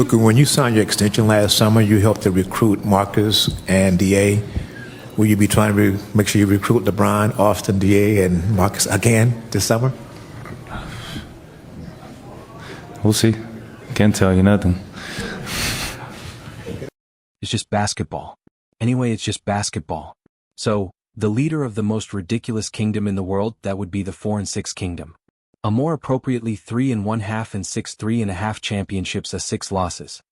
Luka, when you signed your extension last summer, you helped to recruit Marcus and DA. Will you be trying to make sure you recruit LeBron, Austin, DA, and Marcus again this summer? We'll see. Can't tell you nothing. It's just basketball. Anyway, it's just basketball. So, the leader of the most ridiculous kingdom in the world, that would be the 4-6 kingdom. A more appropriately 3-1/2 and 6 3.5 championships, 6 losses.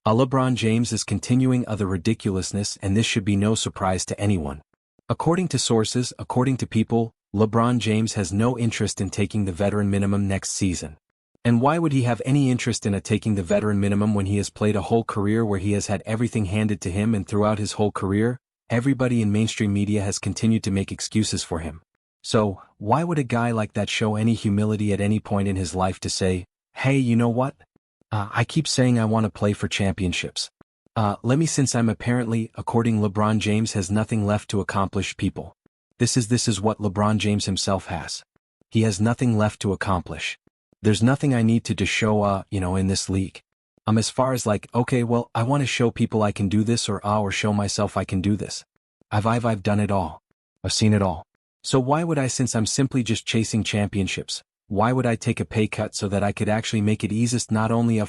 LeBron James is continuing the ridiculousness, and this should be no surprise to anyone. According to sources, according to people, LeBron James has no interest in taking the veteran minimum next season. And why would he have any interest in taking the veteran minimum when he has played a whole career where he has had everything handed to him, and throughout his whole career, everybody in mainstream media has continued to make excuses for him? So, why would a guy like that show any humility at any point in his life to say, hey, you know what? I keep saying I want to play for championships. Since I'm apparently, according LeBron James, has nothing left to accomplish, people. This is what LeBron James himself has. He has nothing left to accomplish. There's nothing I need to show, in this league. As far as okay, well, I want to show people I can do this, or show myself I can do this. I've done it all. I've seen it all. So why would I, since I'm simply just chasing championships, why would I take a pay cut so that I could actually make it easiest not only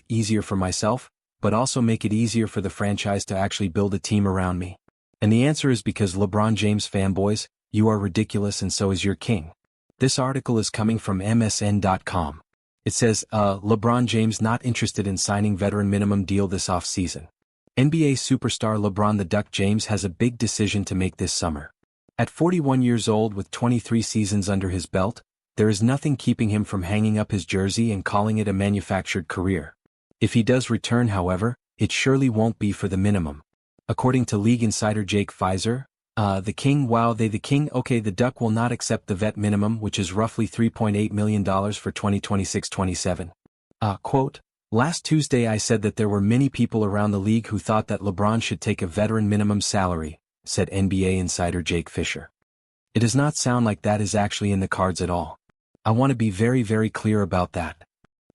easier for myself, but also make it easier for the franchise to actually build a team around me? And the answer is because LeBron James fanboys, you are ridiculous, and so is your king. This article is coming from MSN.com. It says, LeBron James not interested in signing veteran minimum deal this offseason. NBA superstar LeBron the Duck James has a big decision to make this summer. At 41 years old with 23 seasons under his belt, there is nothing keeping him from hanging up his jersey and calling it a manufactured career. If he does return, however, it surely won't be for the minimum. According to league insider Jake Pfizer, the Duck will not accept the vet minimum, which is roughly $3.8 million for 2026-27. Quote, last Tuesday I said that there were many people around the league who thought that LeBron should take a veteran minimum salary, said NBA insider Jake Fisher. It does not sound like that is actually in the cards at all. I want to be very, very clear about that.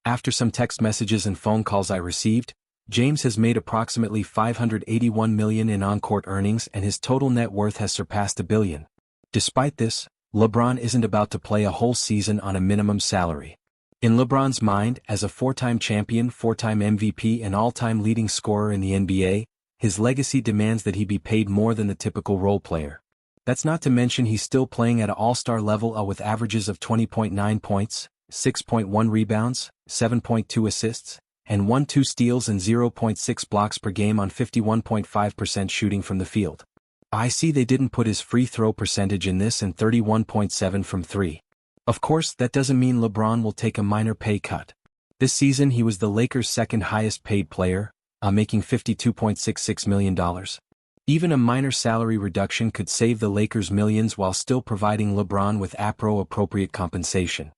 After some text messages and phone calls I received, James has made approximately $581 million in on-court earnings, and his total net worth has surpassed $1 billion. Despite this, LeBron isn't about to play a whole season on a minimum salary. In LeBron's mind, as a 4-time champion, 4-time MVP, and all-time leading scorer in the NBA, his legacy demands that he be paid more than the typical role player. That's not to mention he's still playing at an all-star level with averages of 20.9 points, 6.1 rebounds, 7.2 assists, and 1.2 steals and 0.6 blocks per game on 51.5% shooting from the field. I see they didn't put his free throw percentage in this, and 31.7 from 3. Of course, that doesn't mean LeBron will take a minor pay cut. This season he was the Lakers' second highest paid player, making $52.66 million. Even a minor salary reduction could save the Lakers millions while still providing LeBron with appropriate compensation.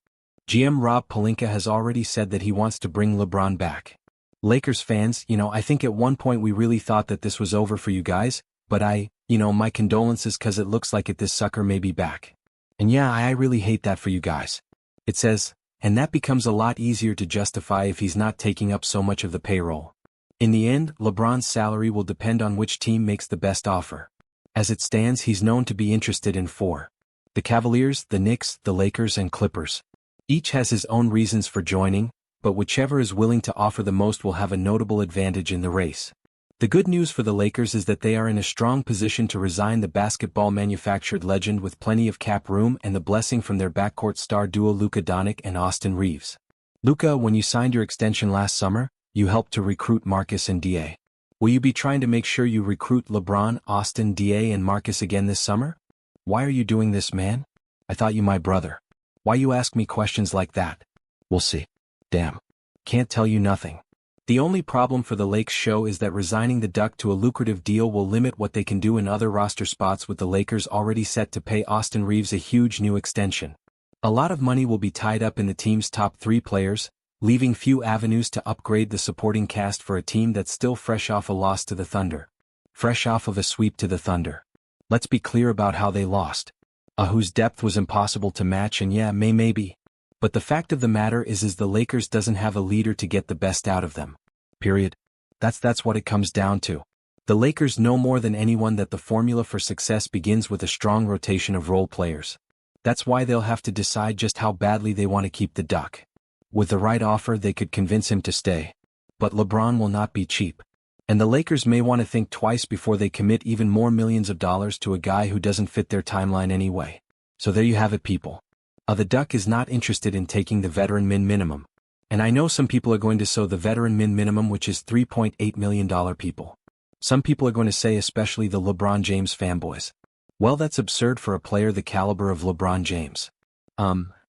GM Rob Pelinka has already said that he wants to bring LeBron back. Lakers fans, I think at one point we really thought that this was over for you guys, but my condolences, cause it looks like this sucker may be back. And yeah, I really hate that for you guys. It says, and that becomes a lot easier to justify if he's not taking up so much of the payroll. In the end, LeBron's salary will depend on which team makes the best offer. As it stands, he's known to be interested in 4. The Cavaliers, the Knicks, the Lakers, and Clippers. Each has his own reasons for joining, but whichever is willing to offer the most will have a notable advantage in the race. The good news for the Lakers is that they are in a strong position to resign the basketball manufactured legend with plenty of cap room and the blessing from their backcourt star duo Luka Doncic and Austin Reeves. Luka, when you signed your extension last summer, you helped to recruit Marcus and DA. Will you be trying to make sure you recruit LeBron, Austin, DA, and Marcus again this summer? Why are you doing this, man? I thought you my brother. Why you ask me questions like that? We'll see. Damn. Can't tell you nothing. The only problem for the Lakers show is that resigning the Duck to a lucrative deal will limit what they can do in other roster spots, with the Lakers already set to pay Austin Reeves a huge new extension. A lot of money will be tied up in the team's top 3 players, leaving few avenues to upgrade the supporting cast for a team that's still fresh off a loss to the Thunder. Fresh off of a sweep to the Thunder. Let's be clear about how they lost. Whose depth was impossible to match, and yeah, maybe. But the fact of the matter is the Lakers doesn't have a leader to get the best out of them. period. That's what it comes down to. The Lakers know more than anyone that the formula for success begins with a strong rotation of role players. That's why they'll have to decide just how badly they want to keep the Duck. With the right offer, they could convince him to stay. But LeBron will not be cheap. And the Lakers may want to think twice before they commit even more millions of dollars to a guy who doesn't fit their timeline anyway. So there you have it, people. The Duck is not interested in taking the veteran minimum. And I know some people are going to say the veteran minimum, which is $3.8 million people. Some people are going to say, especially the LeBron James fanboys, well, that's absurd for a player the caliber of LeBron James.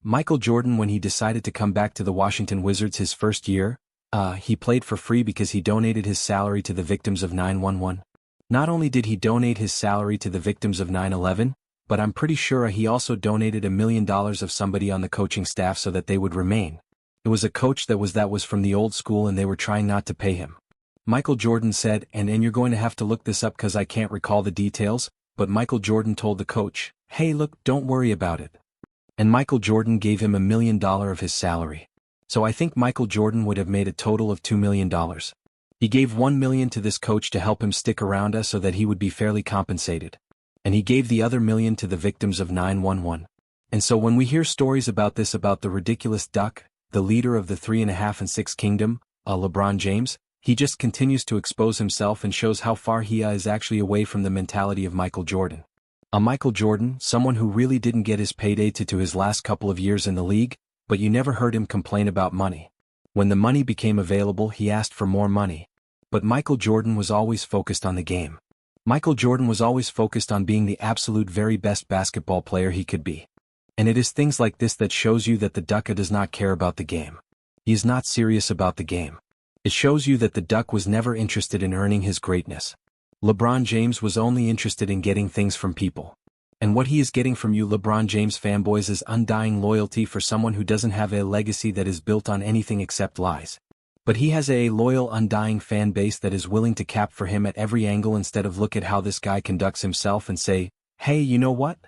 Michael Jordan, when he decided to come back to the Washington Wizards his first year, he played for free because he donated his salary to the victims of 9/11. Not only did he donate his salary to the victims of 9/11, but I'm pretty sure he also donated $1 million of somebody on the coaching staff so that they would remain. It was a coach that was from the old school and they were trying not to pay him. Michael Jordan said, and you're going to have to look this up because I can't recall the details, but Michael Jordan told the coach, hey look, don't worry about it. And Michael Jordan gave him $1 million of his salary. So I think Michael Jordan would have made a total of $2 million. He gave $1 million to this coach to help him stick around us so that he would be fairly compensated. And he gave the other $1 million to the victims of 9/11. And so when we hear stories about this, about the ridiculous Duck, the leader of the 3.5 and 6 kingdom, LeBron James, he just continues to expose himself and shows how far he is actually away from the mentality of Michael Jordan. Michael Jordan, someone who really didn't get his payday to his last couple of years in the league, but you never heard him complain about money. When the money became available, he asked for more money. But Michael Jordan was always focused on the game. Michael Jordan was always focused on being the absolute very best basketball player he could be. And it is things like this that shows you that the Duck does not care about the game. He is not serious about the game. It shows you that the Duck was never interested in earning his greatness. LeBron James was only interested in getting things from people. And what he is getting from you LeBron James fanboys is undying loyalty for someone who doesn't have a legacy that is built on anything except lies. But he has a loyal, undying fan base that is willing to cap for him at every angle instead of look at how this guy conducts himself and say, hey, you know what?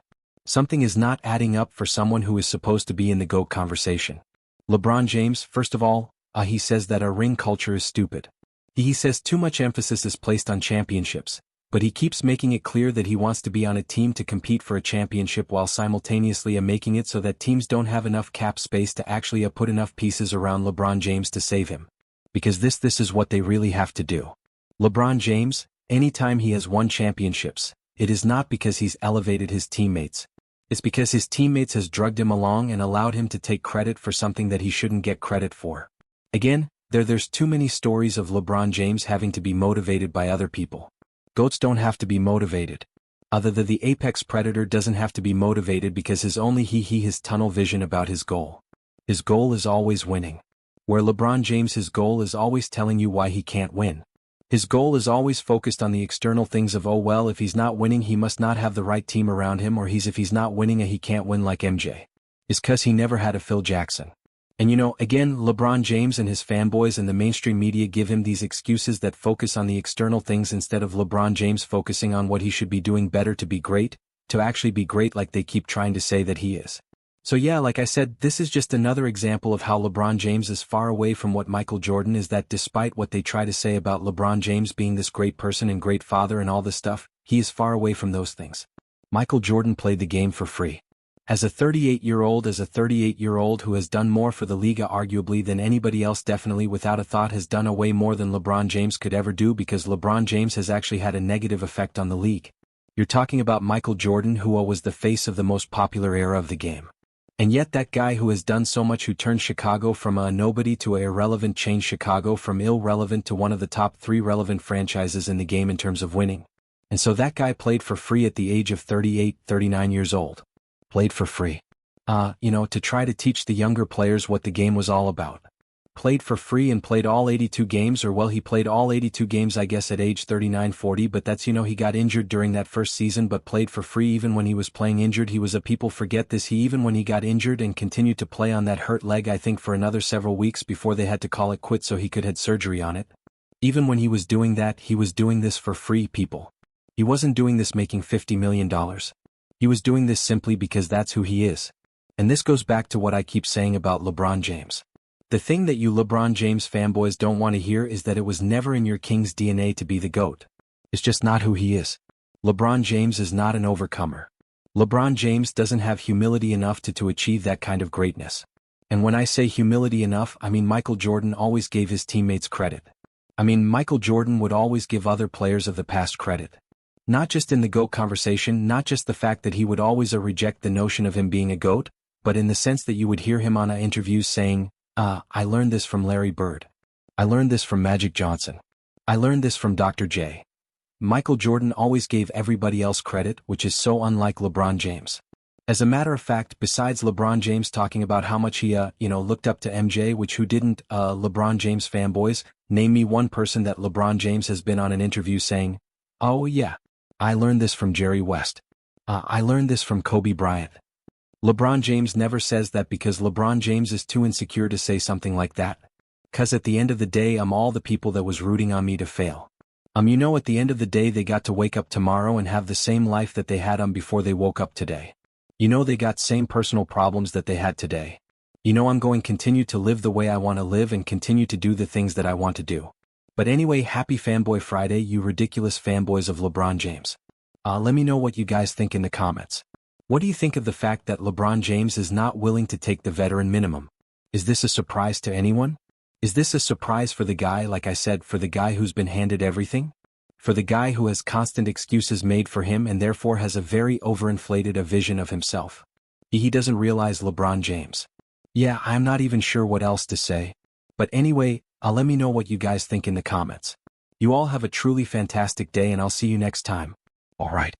Something is not adding up for someone who is supposed to be in the GOAT conversation. LeBron James, first of all, he says that our ring culture is stupid. He says too much emphasis is placed on championships, but he keeps making it clear that he wants to be on a team to compete for a championship while simultaneously making it so that teams don't have enough cap space to actually put enough pieces around LeBron James to save him. Because this is what they really have to do. LeBron James, anytime he has won championships, it is not because he's elevated his teammates. It's because his teammates has drugged him along and allowed him to take credit for something that he shouldn't get credit for. Again, there's too many stories of LeBron James having to be motivated by other people. GOATs don't have to be motivated. The apex predator doesn't have to be motivated because his tunnel vision about his goal. His goal is always winning. Where LeBron James, his goal is always telling you why he can't win. His goal is always focused on the external things of, oh well, if he's not winning he must not have the right team around him, or if he's not winning he can't win like MJ. It's 'cause he never had a Phil Jackson. And again, LeBron James and his fanboys and the mainstream media give him these excuses that focus on the external things instead of LeBron James focusing on what he should be doing better to be great, to actually be great like they keep trying to say that he is. So yeah, like I said, this is just another example of how LeBron James is far away from what Michael Jordan is, that despite what they try to say about LeBron James being this great person and great father and all this stuff, he is far away from those things. Michael Jordan played the game for free. As a 38-year-old who has done more for the league arguably than anybody else, definitely without a thought has done way more than LeBron James could ever do, because LeBron James has actually had a negative effect on the league. You're talking about Michael Jordan, who was the face of the most popular era of the game. And yet that guy who has done so much, who turned Chicago from a nobody to a irrelevant, changed Chicago from irrelevant to one of the top 3 relevant franchises in the game in terms of winning. And so that guy played for free at the age of 38, 39 years old. Played for free. To try to teach the younger players what the game was all about. Played for free and played all 82 games, or well, he played all 82 games I guess at age 39, 40, but that's he got injured during that first season, but played for free even when he was playing injured. People forget this, even when he got injured and continued to play on that hurt leg, I think for another several weeks before they had to call it quits so he could had surgery on it. Even when he was doing that, he was doing this for free, people. He wasn't doing this making $50 million. He was doing this simply because that's who he is. And this goes back to what I keep saying about LeBron James. The thing that you LeBron James fanboys don't want to hear is that it was never in your king's DNA to be the GOAT. It's just not who he is. LeBron James is not an overcomer. LeBron James doesn't have humility enough to achieve that kind of greatness. And when I say humility enough, I mean Michael Jordan always gave his teammates credit. I mean Michael Jordan would always give other players of the past credit. Not just in the GOAT conversation, not just the fact that he would always reject the notion of him being a GOAT, but in the sense that you would hear him on interviews saying, I learned this from Larry Bird. I learned this from Magic Johnson. I learned this from Dr. J. Michael Jordan always gave everybody else credit, which is so unlike LeBron James. As a matter of fact, besides LeBron James talking about how much he, looked up to MJ, which who didn't, LeBron James fanboys, name me one person that LeBron James has been on an interview saying, oh yeah, I learned this from Jerry West. I learned this from Kobe Bryant. LeBron James never says that because LeBron James is too insecure to say something like that. 'Cause at the end of the day I'm all the people that was rooting on me to fail. At the end of the day they got to wake up tomorrow and have the same life that they had before they woke up today. They got same personal problems that they had today. I'm going to continue to live the way I want to live and continue to do the things that I want to do. But anyway, happy Fanboy Friday, you ridiculous fanboys of LeBron James. Let me know what you guys think in the comments. What do you think of the fact that LeBron James is not willing to take the veteran minimum? Is this a surprise to anyone? Is this a surprise for the guy, like I said, for the guy who's been handed everything? For the guy who has constant excuses made for him and therefore has a very overinflated vision of himself? He doesn't realize LeBron James. Yeah, I'm not even sure what else to say. But anyway, let me know what you guys think in the comments. You all have a truly fantastic day and I'll see you next time. Alright.